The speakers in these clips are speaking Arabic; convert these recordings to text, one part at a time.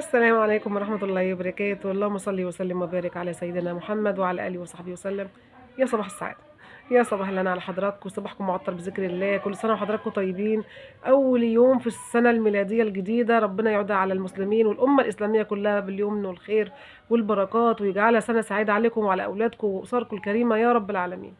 السلام عليكم ورحمة الله وبركاته. اللهم صل وسلم وبارك على سيدنا محمد وعلى آله وصحبه وسلم. يا صباح السعادة، يا صباح الهنا على حضراتكم، صباحكم معطر بذكر الله. كل سنة وحضراتكم طيبين. أول يوم في السنة الميلادية الجديدة، ربنا يعودها على المسلمين والأمة الإسلامية كلها باليمن والخير والبركات، ويجعلها سنة سعيدة عليكم وعلى أولادكم وأسركم الكريمة يا رب العالمين.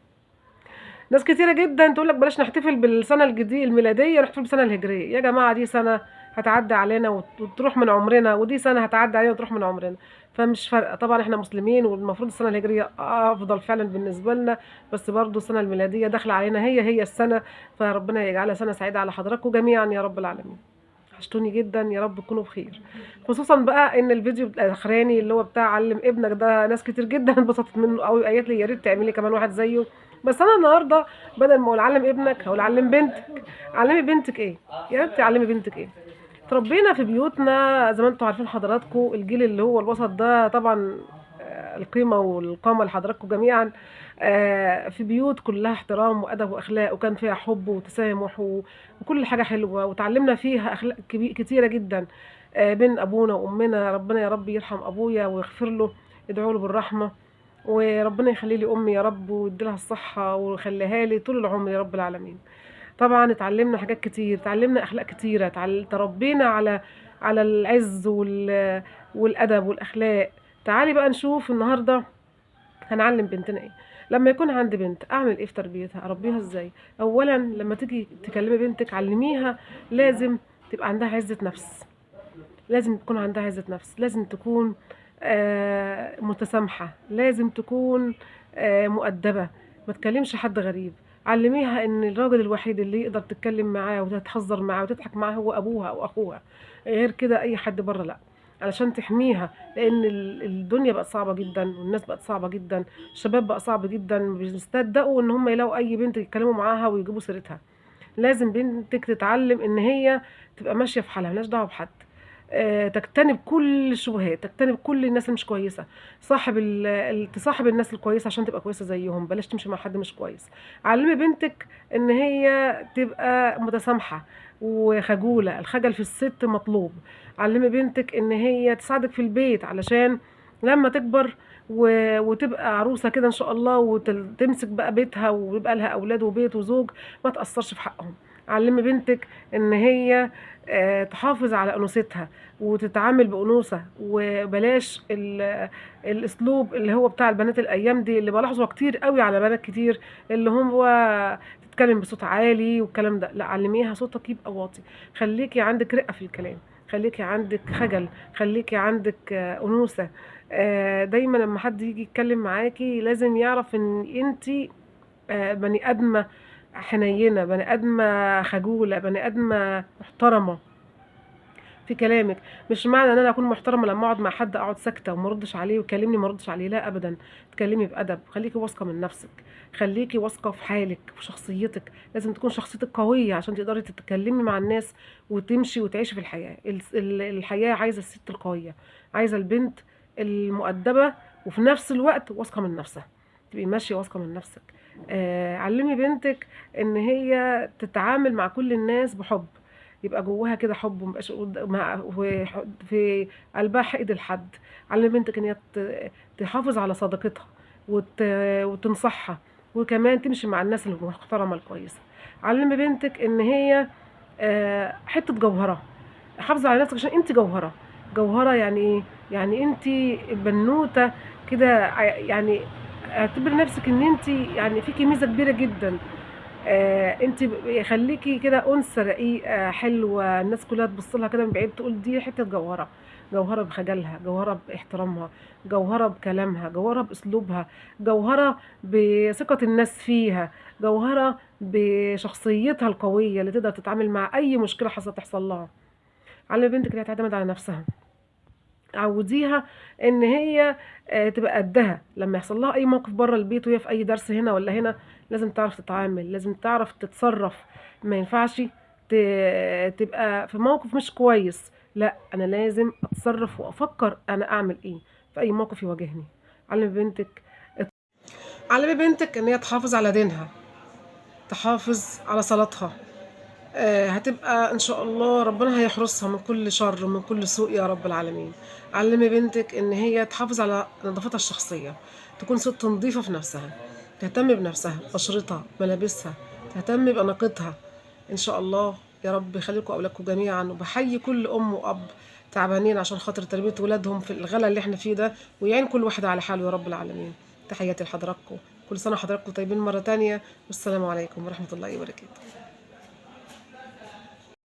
ناس كتيرة جدا تقول لك بلاش نحتفل بالسنة الجديدة الميلادية، نحتفل بالسنة الهجرية. يا جماعة دي سنة هتعدي علينا وتروح من عمرنا، ودي سنة هتعدي علينا وتروح من عمرنا، فمش فارقة. طبعا احنا مسلمين والمفروض السنة الهجرية أفضل فعلا بالنسبة لنا، بس برضو السنة الميلادية داخلة علينا هي السنة، فربنا يجعلها سنة سعيدة على حضراتكم جميعا يا رب العالمين. وحشتوني جدا، يا رب تكونوا بخير. خصوصا بقى ان الفيديو الاخراني اللي هو بتاع علم ابنك ده ناس كتير جدا اتبسطت منه قوي، قالت لي يا ريت تعملي كمان واحد زيه. بس انا النهارده بدل ما اقول علم ابنك هقول علم بنتك. علمي بنتك ايه يا بنتي؟ علمي بنتك ايه؟ تربينا في بيوتنا زي ما انتم عارفين حضراتكم، الجيل اللي هو الوسط ده طبعا القيمة والقامة لحضراتكم جميعا. في بيوت كلها احترام وأدب وأخلاق، وكان فيها حب وتسامح وكل حاجة حلوة، وتعلمنا فيها أخلاق كتيرة جدا بين أبونا وأمنا. ربنا يا رب يرحم أبويا ويغفر له، ادعوا له بالرحمة، وربنا يخلي لي أمي يا رب ويديلها الصحة ويخليها لي طول العمر يا رب العالمين. طبعا اتعلمنا حاجات كتير، اتعلمنا أخلاق كتيرة، تربينا على العز والأدب والأخلاق. تعالي بقى نشوف النهارده هنعلم بنتنا ايه. لما يكون عندي بنت اعمل ايه في تربيتها؟ اربيها ازاي؟ اولا لما تيجي تكلمي بنتك علميها لازم تبقى عندها عزة نفس، لازم تكون عندها عزة نفس، لازم تكون متسامحة، لازم تكون مؤدبة، ما تكلمش حد غريب. علميها ان الراجل الوحيد اللي يقدر تتكلم معاه وتتهزر معاه وتضحك معاه هو ابوها او اخوها، غير كده اي حد بره لا. علشان تحميها، لان الدنيا بقت صعبة جدا والناس بقت صعبة جدا، الشباب بقى صعب جدا، بيصدقوا ان هم يلاقوا اي بنت يتكلموا معاها ويجيبوا سيرتها. لازم بنتك تتعلم ان هي تبقى ماشية في حالها ملهاش دعوة بحد. تجتنب كل الشبهات، تجتنب كل الناس اللي مش كويسه. تصاحب الناس الكويسه عشان تبقى كويسه زيهم، بلاش تمشي مع حد مش كويس. علمي بنتك ان هي تبقى متسامحه وخجوله، الخجل في الست مطلوب. علمي بنتك ان هي تساعدك في البيت علشان لما تكبر وتبقى عروسه كده ان شاء الله وتمسك بقى بيتها ويبقى لها اولاد وبيت وزوج، ما تاثرش في حقهم. علمي بنتك ان هي تحافظ على انوثتها وتتعامل بانوثه، وبلاش الاسلوب اللي هو بتاع البنات الايام دي اللي بلاحظه كتير قوي على بنات كتير، اللي هو تتكلم بصوت عالي والكلام ده. لا، علميها صوتك يبقى واطي، خليكي عندك رقه في الكلام، خليكي عندك خجل، خليكي عندك انوثه. دايما لما حد يجي يتكلم معاكي لازم يعرف ان انتي بني ادمه حنينه، بني ادمه خجوله، بني ادمه محترمه في كلامك. مش معنى ان انا اكون محترمه لما اقعد مع حد اقعد ساكته وما اردش عليه ويكلمني ما اردش عليه، لا ابدا. تكلمي بادب، خليكي واثقه من نفسك، خليكي واثقه في حالك وفي شخصيتك. لازم تكون شخصيتك قويه عشان تقدري تتكلمي مع الناس وتمشي وتعيشي في الحياه. الحياه عايزه الست القويه، عايزه البنت المؤدبه وفي نفس الوقت واثقه من نفسها، تبقي ماشيه واثقه من نفسك. علمي بنتك ان هي تتعامل مع كل الناس بحب، يبقى جواها كده حب ومبقاش في قلبها حقد لحد. علمي بنتك ان هي تحافظ على صداقتها وتنصحها، وكمان تمشي مع الناس المحترمه الكويسه. علمي بنتك ان هي حته جوهره، حافظي على نفسك عشان انت جوهره. جوهره يعني ايه؟ يعني انت بنوته كده، يعني اعتبري نفسك ان انت يعني فيكي ميزه كبيره جدا. انت خليكي كده انثى رقيقه حلوه، الناس كلها تبص لها كده من بعيد تقول دي حته جوهره. جوهره بخجلها، جوهره باحترامها، جوهره بكلامها، جوهره باسلوبها، جوهره بثقه الناس فيها، جوهره بشخصيتها القويه اللي تقدر تتعامل مع اي مشكله حصلت تحصل لها. علمي بنتك انها تعتمد على نفسها، عوديها ان هي تبقى قدها لما يحصل لها اي موقف بره البيت وهي في اي درس هنا ولا هنا. لازم تعرف تتعامل، لازم تعرف تتصرف. ما ينفعش تبقى في موقف مش كويس، لا انا لازم اتصرف وافكر انا اعمل ايه في اي موقف يواجهني. علمي بنتك علمي بنتك ان هي تحافظ على دينها، تحافظ على صلاتها، هتبقى إن شاء الله ربنا هيحرسها من كل شر ومن كل سوء يا رب العالمين. علمي بنتك إن هي تحافظ على نظافتها الشخصية، تكون ست نظيفة في نفسها، تهتم بنفسها، بشرتها، ملابسها، تهتم بأناقتها. إن شاء الله يا رب يخليكم أولادكم جميعا، وبحيي كل أم وأب تعبانين عشان خاطر تربية ولادهم في الغلا اللي احنا فيه ده، ويعين كل واحد على حاله يا رب العالمين. تحياتي لحضراتكم، كل سنة وحضراتكم طيبين مرة تانية، والسلام عليكم ورحمة الله وبركاته.